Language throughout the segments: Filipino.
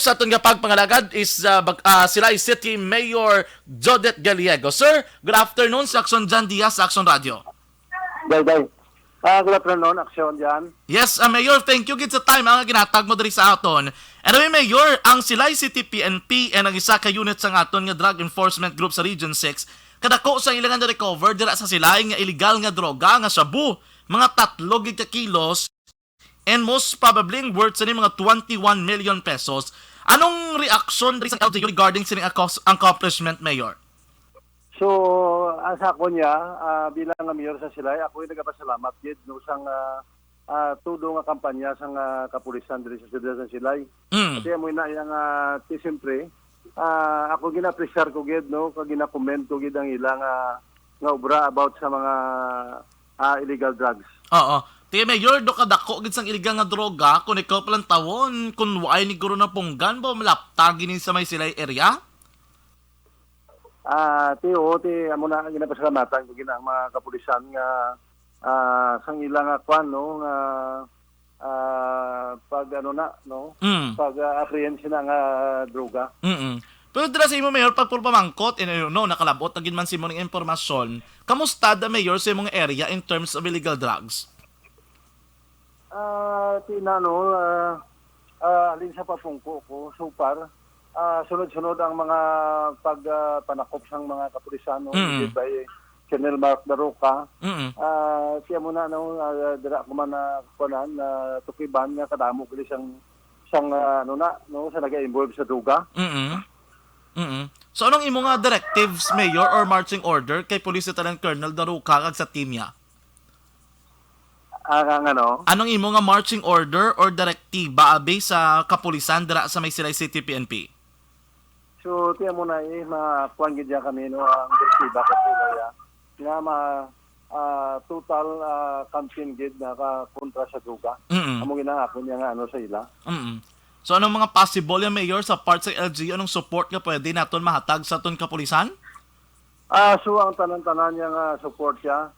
sa aton nga pagpangalagad is sila is City Mayor Jodet Gallego. Sir, good afternoon sa Action Jan Diaz sa Action Radio. Day. Good afternoon, aksyon dyan. Yes, Mayor, thank you gid sa time ang ginatag mo diri sa aton. Anyway, Mayor, ang Silay City PNP ang isa ka unit sa aton nga Drug Enforcement Group sa Region 6 kadako sa ilang na-recover dira sa Silay nga illegal nga droga nga shabu, mga 3 gid ka kilos and most probably worth sa mga 21 million pesos. Anong reaction diri sa LGU regarding sa accomplishment, Mayor? So, asa ko niya, bilang nga mayor sa Silay, ako yung nagpasalamat gid no sang tudo nga kampanya sang kapulisan diri sa siyudad sa Silay. Kasi mo na yang siyempre, ako gina-appreciate ko gid no, kag gina-comment ko gid ang ilang nga obra about sa mga illegal drugs. Oo. Tiya, Mayor, do kadako gid sang illegal nga droga kung ikaw palang tawon kung waay ni guro na punggan ba malaptag gini sa may Silay area? Ti amo na ginapasalamatan ko gina ang mga kapulisan nga sang ilang kwan no nga pag ano na no pag apprehend na nga droga. Pero dira sa imo, Mayor, pag pamangkot no nakalabot na gid man si mo ng impormasyon, kamusta da, Mayor, sa imong area in terms of illegal drugs? Alin sa papungko ko so far, sunod-sunod ang mga pagpanakop sang mga kapulisan no, led by Colonel Mark Daroca. Siya muna no, dira ko man kunan tukiban nga kadamo kili sang ano na no sa naga-involve sa droga. So anong imo nga directives, Mayor, or marching order kay Police Lieutenant Colonel Daroca kag sa team niya? Ano? Anong imo nga marching order or direktiba based sa kapulisan dira sa may Silay City PNP? So, tiyan mo na makuhan gid kami no ang direktiba kasi nga total campaign gid na kontra sa droga. Amo ginahapon niya nga ano sa ila. So anong mga possible ya, Mayor, sa part sa LGU, anong support nga pwede naton mahatag sa aton kapulisan? So ang tanan-tanan niya nga support siya.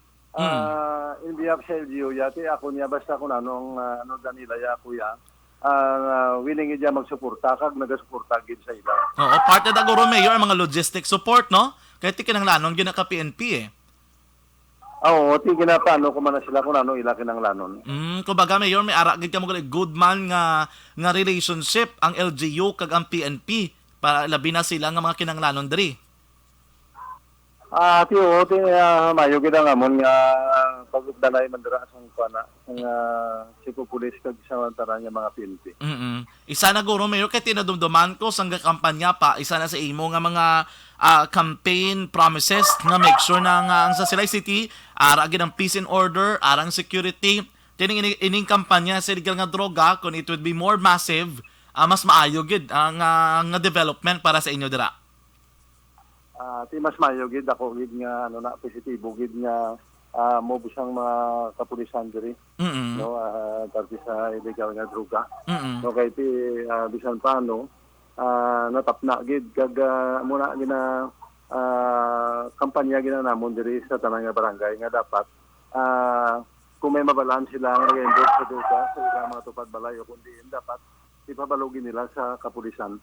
In behalf sa LGU yati ako niya basta kung anong ano danila ya kuya. Willing niya magsuporta kag nagasuporta gid sa ila. Oo, part na daguro, Mayor, ang mga logistic support, no? Kahit kinanglanon gina ka PNP eh. Oo, paano ko man na sila kung ano ila kinanglanon. Kumbaga, Mayor, may ara gid ka mo good man nga relationship ang LGU kag ang PNP para labi na sila nga mga kinanglanon diri. Mayo gid ang amon nga pagdalay man dira sang kuana nga sipo pulis kag sa tara nga mga PNP. Isa na guro, Mayor, kay tinadumduman ko sang kampanya pa, isa na sa imo nga mga campaign promises nga make sure na nga ang sa Silay City ara gid ang peace and order, arang security. Tining ining kampanya sa illegal nga droga kung it would be more massive, mas maayo gid ang nga development para sa inyo dira. Mas mayo gid ako gid nga ano na positibo gid nga mo busang mga kapulisan diri. No, tarti sa illegal nga droga. No kay bisan paano natapna gid kag muna gina kampanya gina namon diri sa tanang nga barangay nga dapat kung may mabalaan sila nga nag-involve sa droga sa ilang mga tupad balay o kundi dapat ipabalogin nila sa kapulisan.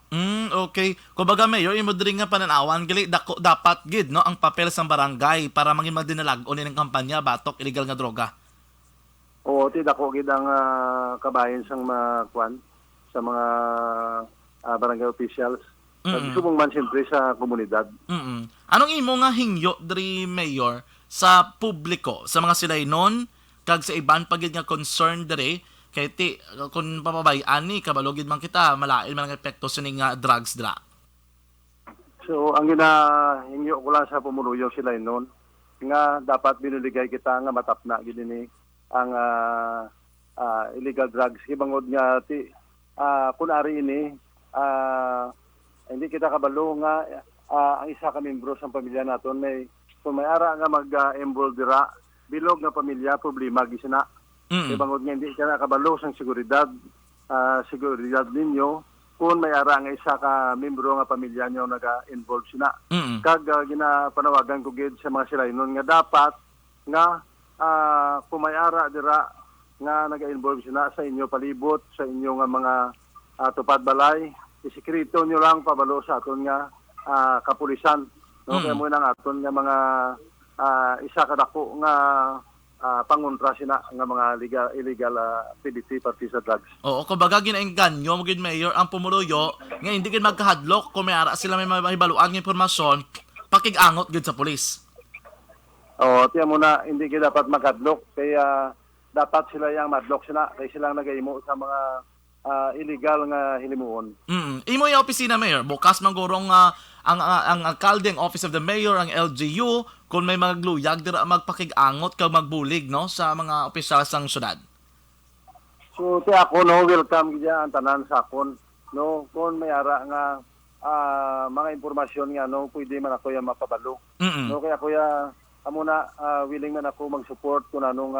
Okay. Kumbaga, Mayor, imo diri nga pananawan gali dapat gid no ang papel sa barangay para maging madinalag-on ning kampanya batok illegal nga droga. Oo, dako gid ang kabayan sang makuan sa mga barangay officials. Subong man siyempre sa komunidad. Anong imo nga hingyo diri, Mayor, sa publiko, sa mga Silaynon kag sa iban pagid nga concern diri kay kung papabayaan ni kabalogid man kita malain man ang epekto sa ning drugs dra. So ang ginahingyo ko lang sa pumuluyo sila noon nga dapat binuligay kita nga matapna gid ni ang illegal drugs hibangod nga kunari ini hindi kita kabalo nga ang isa ka membro sa pamilya naton may kung may ara nga mag-involve dira bilog nga pamilya problema gisina. Bangod nga hindi ka nakabalo sang seguridad ninyo kung may ara nga isa ka membro nga pamilya nyo naga-involve sina. Kag ginapanawagan ko gid sa mga Silaynon nga dapat nga kung may ara dira nga naga-involve sina sa inyo palibot, sa inyo nga mga tupad balay, isikreto nyo lang pabalo sa aton nga kapulisan. No, kaya mo nang aton nga mga isa kadako nga pangontra sina nga mga illegal activity pati sa drugs. Oo, kumbaga ginaengganyo mo gid mayor ang pumuluyo nga hindi gid magkahadlok kung may ara sila may mahibaluan nga impormasyon, pakigangot gid sa pulis. Tiyan mo na hindi ka dapat makadlok kaya dapat sila yang madlok sila kaya silang nagahimo sa mga illegal nga hilimuon. Imo yung opisina mayor, bukas manggurong ang alkalde, ang office of the mayor, ang LGU kung may magluyag dira magpakigangot kag magbulig no sa mga opisyal sang syudad. So ti ako no welcome gid ang tanan sa akon no kung may ara nga mga impormasyon nga no pwede man ako yang mapabalo. No kaya kuya amo na willing man ako mag-support kung anong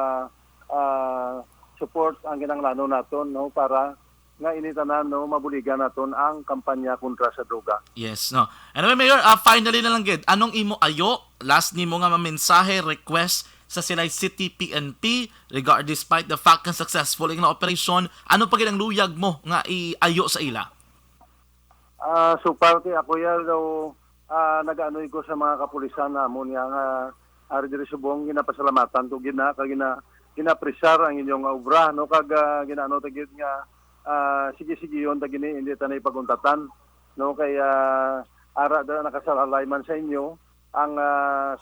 support ang ginanglano naton no para nga initanan no mabuligan naton ang kampanya kontra sa droga. Yes, no. Anyway, Mayor, finally na lang gid, anong imo ayo last nimo nga mensahe request sa Silay City PNP despite the fact na successful ang operation, ano pa gid ang luyag mo nga iayo sa ila? So parte ako ya daw nag-anoy ko sa mga kapulisan namon nga ari diri subong ginapasalamatan to ginapresar ang inyong obra no kag ginaano ta gid nga sige yon ta gini hindi tanay paguntatan no kaya ara da nakasalalay man sa inyo ang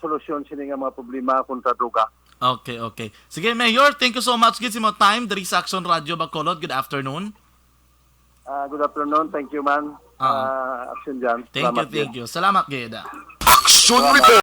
solusyon sini nga mga problema kontra droga. Okay. Sige, Mayor, thank you so much gid sa mo time diri sa Action Radio Bacolod. Good afternoon. Good afternoon. Thank you man. Action Jan. Thank you. Salamat gid. Action Report.